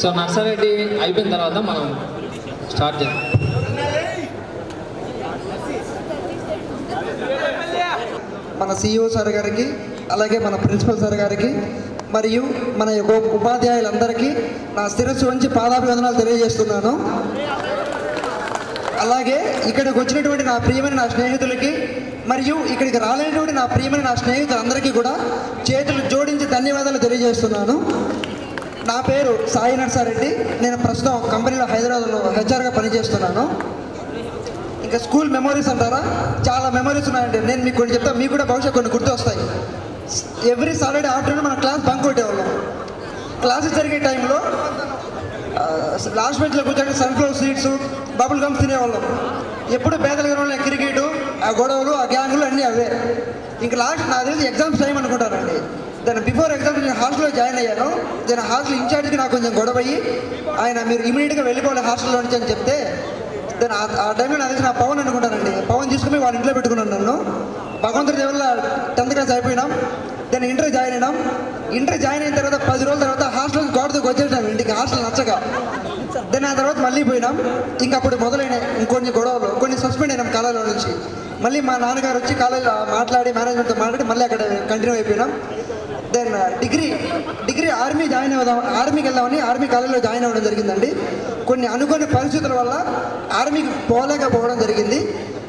So Narsa Reddy అయిపోయిన తర్వాత మనం స్టార్ట్ చేద్దాం. మన సిఇఓ సార్ గారికి, అలాగే మన ప్రిన్సిపల్ సార్ గారికి, మరియు మన యొక్క ఉపాధ్యాయులందరికీ నా శిరస్సు వంచి పాదాభివందనాలు తెలియజేస్తున్నాను. అలాగే ఇక్కడికి వచ్చినటువంటి నా ప్రియమైన నా స్నేహితులకి, మరియు ఇక్కడికి రాలేనటువంటి నా ప్రియమైన నా స్నేహితులందరికీ కూడా చేతులు జోడించి ధన్యవాదాలు తెలియజేస్తున్నాను. నా పేరు సాయి నర్సారెడ్డి. నేను ప్రస్తుతం కంపెనీలో హైదరాబాద్లో హెచ్ఆర్గా పనిచేస్తున్నాను. ఇంకా స్కూల్ మెమరీస్ అంటారా, చాలా మెమరీస్ ఉన్నాయండి. నేను మీకు కొన్ని చెప్తాను, మీకు కూడా బహుశా కొన్ని గుర్తు వస్తాయి. ఎవ్రీ సాటర్డే ఆఫ్టర్నూన్ మన క్లాస్ బంక్ కొట్టేవాళ్ళం. క్లాసెస్ జరిగే టైంలో లాస్ట్ బెంచ్లో కూర్చొని సన్ఫ్లవర్ సీడ్స్, బబుల్ గమ్స్ తినేవాళ్ళం. ఎప్పుడు పేదల వాళ్ళ క్రికెట్, ఆ గొడవలు, ఆ గ్యాంగులు అన్నీ అవే. ఇంకా లాస్ట్ నాకు తెలిసి ఎగ్జామ్స్ టైం అనుకుంటానండి. దాని బిఫోర్ ఎగ్జామ్స్ నేను హాస్టల్లో జాయిన్ అయ్యాను. దాని హాస్టల్ ఇన్ఛార్జ్కి నాకు కొంచెం గొడవ అయ్యి, ఆయన మీరు ఇమీడియట్గా వెళ్ళిపోవాలి హాస్టల్లో నుంచి అని చెప్తే, దాని ఆ టైంలో నాకు తెలిసి నా పవన్ అనుకుంటానండి. పవన్ తీసుకుని వాళ్ళ ఇంట్లో పెట్టుకున్నాను నన్ను. భగవంతుడి దేవుళ్ళ 10th క్లాస్ అయిపోయినాం. దాన్ని ఇంటర్ జాయిన్ అయినాం. ఇంటర్ జాయిన్ అయిన తర్వాత 10 రోజుల తర్వాత హాస్టల్ గోడకు వచ్చేసినాం ఇంటికి, హాస్టల్ నచ్చగా. దాన్ని ఆ తర్వాత మళ్ళీ పోయినాం. ఇంకా అప్పుడు మొదలైనాయి ఇంకొన్ని గొడవలు, కొన్ని సస్పెండ్ అయినాం కాలేజీలో నుంచి. మళ్ళీ మా నాన్నగారు వచ్చి కాలేజీలో మాట్లాడి, మేనేజ్మెంట్తో మాట్లాడి మళ్ళీ అక్కడ కంటిన్యూ అయిపోయినాం. దెన్ డిగ్రీ ఆర్మీకి వెళ్దామని ఆర్మీ కాలేజీలో జాయిన్ అవ్వడం జరిగిందండి. కొన్ని అనుకోని పరిస్థితుల వల్ల ఆర్మీకి పోలేకపోవడం జరిగింది.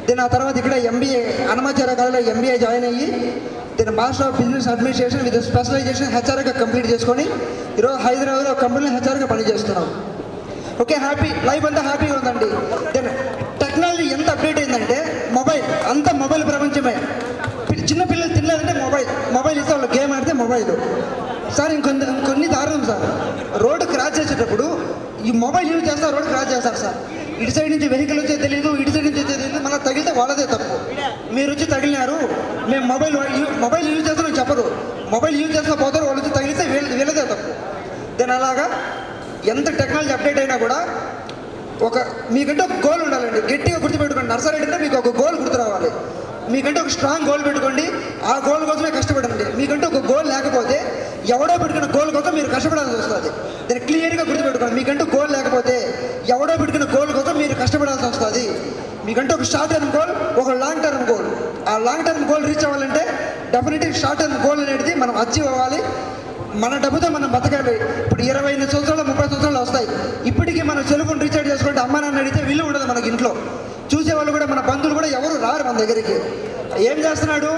దెన్ ఆ తర్వాత ఇక్కడ ఎంబీఏ అన్నమాచార్య కాలేజీలో ఎంబీఏ జాయిన్ అయ్యి, then master of business administration with specialization హెచ్ఆర్గా కంప్లీట్ చేసుకొని ఈరోజు హైదరాబాద్లో కంపెనీలో హెచ్ఆర్గా పనిచేస్తున్నాం. ఓకే, హ్యాపీ లైఫ్ అంతా హ్యాపీగా ఉందండి. దెన్ టెక్నాలజీ ఎంత అప్డేట్ అయిందంటే, మొబైల్ అంతా మొబైల్ ప్రపంచమే. చిన్నపిల్లలు తినలేదంటే మొబైల్ ఇస్తే వాళ్ళు గేమ్ ఆడితే మొబైల్. సార్ ఇంకొన్ని దారుణం సార్, రోడ్డు క్రాస్ చేసేటప్పుడు ఈ మొబైల్ యూజ్ చేస్తారు, రోడ్డు క్రాస్ చేస్తారు సార్. ఇటు సైడ్ నుంచి వెహికల్ వచ్చే తెలియదు, ఇటు సైడ్ నుంచి వచ్చే తెలియదు, మనకు తగిలితే వాళ్ళదే తప్పు. మీరు వచ్చి తగిలినారు, మేము మొబైల్ యూజ్ చేస్తామని చెప్పరు, మొబైల్ యూజ్ చేస్తా పోతారు, వాళ్ళు వచ్చి తగిలితే వీళ్ళదే తప్పు. దాని అలాగా ఎంత టెక్నాలజీ అప్డేట్ అయినా కూడా మీకంటే ఒక గోల్ ఉండాలండి. గట్టిగా గుర్తుపెట్టుకోండి, నర్సారెడ్డి అంటే మీకు ఒక గోల్ గుర్తు రావాలి. మీకంటే ఒక స్ట్రాంగ్ గోల్ పెట్టుకోండి, ఆ గోల్ కోసమే కష్టపడండి. మీకంటే ఒక గోల్ లేకపోతే ఎవడో పెట్టుకున్న గోల్ కోసం మీరు కష్టపడాల్సి వస్తుంది. దాన్ని క్లియర్గా గుర్తుపెట్టుకోండి. మీకంటూ గోల్ లేకపోతే ఎవడో పెట్టుకున్న గోల్ కోసం మీరు కష్టపడాల్సి వస్తుంది. మీకంటే ఒక షార్ట్ టర్మ్ గోల్, ఒక లాంగ్ టర్మ్ గోల్. ఆ లాంగ్ టర్మ్ గోల్ రీచ్ అవ్వాలంటే డెఫినెట్లీ షార్ట్ టర్మ్ గోల్ అనేది మనం అచీవ్ అవ్వాలి. మన డబ్బుతో మనం బతకాలి. ఇప్పుడు 28 సంవత్సరాలు 30 సంవత్సరాలు వస్తాయి. ఇప్పటికీ మనం సెల్ ఫోన్ రీఛార్జ్ చేసుకుంటే అమ్మ నాన్న అడిగితే విలువ ఉండదు మనకి. ఇంట్లో చూసేవాళ్ళు కూడా, మన బంధువులు కూడా ఎవరు రారు మన దగ్గరికి. ఏం చేస్తున్నాడు,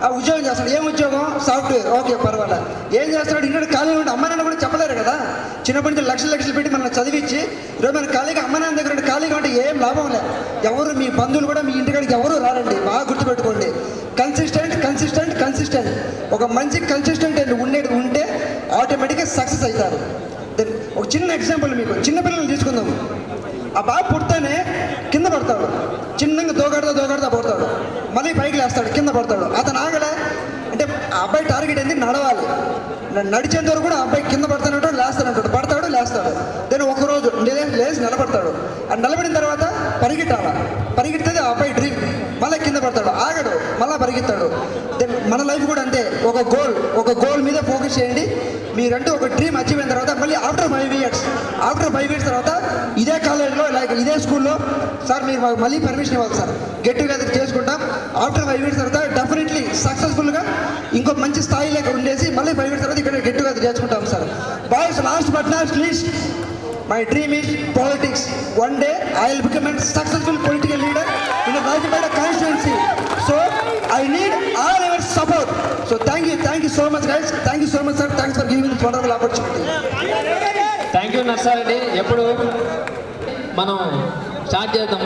ఆ ఉద్యోగం చేస్తున్నాడు. ఏం ఉద్యోగం? సాఫ్ట్వేర్. ఓకే, పర్వాలేదు. ఏం చేస్తున్నాడు? ఇంట్లో ఖాళీ ఉంటే అమ్మ నాన్న కూడా చెప్పలేరు కదా. చిన్నప్పటి నుంచి లక్షలు పెట్టి మనం చదివించి ఈరోజు మన ఖాళీగా అమ్మ నాన్న దగ్గర ఖాళీగా ఉంటే ఏం లాభం లేదు. ఎవరు మీ బంధువులు కూడా మీ ఇంటికాడికి ఎవరు రారండి. బాగా గుర్తుపెట్టుకోండి. కన్సిస్టెంట్ ఒక మంచి కన్సిస్టెంట్ ఉంటే ఆటోమేటిక్గా సక్సెస్ అవుతారు. దెన్ ఒక చిన్న ఎగ్జాంపుల్ మీకు, చిన్నపిల్లలు తీసుకుందాం. ఆ బాబు పుడితేనే కింద పడతాడు, చిన్నగా దోగాడుతా పడతాడు, మళ్ళీ పైకి లేస్తాడు, కింద పడతాడు. అతను ఆగలే అంటే ఆ అబ్బాయి టార్గెట్ ఏంది? నడవాలి. నడిచేంత వరకు కూడా ఆ అబ్బాయి కింద పడతానంటాడు, లేస్తానంటాడు, పడతాడు, లేస్తాడు. దెన్ ఒకరోజు లేచి నిలబడతాడు. ఆ నిలబడిన తర్వాత పరిగెడితే ఆ అబ్బాయి డ్రీమ్. మళ్ళీ కింద పడతాడు, ఆగడు, మళ్ళీ పరిగెత్తాడు. దెన్ మన లైఫ్ కూడా అంతే. ఒక గోల్ మీద ఫోకస్ చేయండి. మీరంటూ ఒక డ్రీమ్ అచీవ్ అయిన తర్వాత మళ్ళీ ఆఫ్టర్ 5 ఇయర్స్ తర్వాత ఇదే కాలేజ్లో, లైక్ ఇదే స్కూల్లో, సార్ మీరు మాకు మళ్ళీ పర్మిషన్ ఇవ్వాలి సార్, గెట్ టుగెదర్ చేసుకుంటాం. ఆఫ్టర్ 5 ఇయర్స్ తర్వాత డెఫినెట్లీ సక్సెస్ఫుల్గా ఇంకో మంచి స్థాయిలోకి ఉండేసి మళ్ళీ 5 ఇయర్స్ తర్వాత ఇక్కడ గెట్ టుగెదర్ చేసుకుంటాం sir. Boys, last but not least, my dream is politics. One day I will become a successful political leader in a Rajapeta constituency. So I need all your support. So thank you so much guys. Thank you so much sir. Thanks for giving this wonderful opportunity. Thank you Narsa Reddy. ఎప్పుడు మనం start చేద్దాం.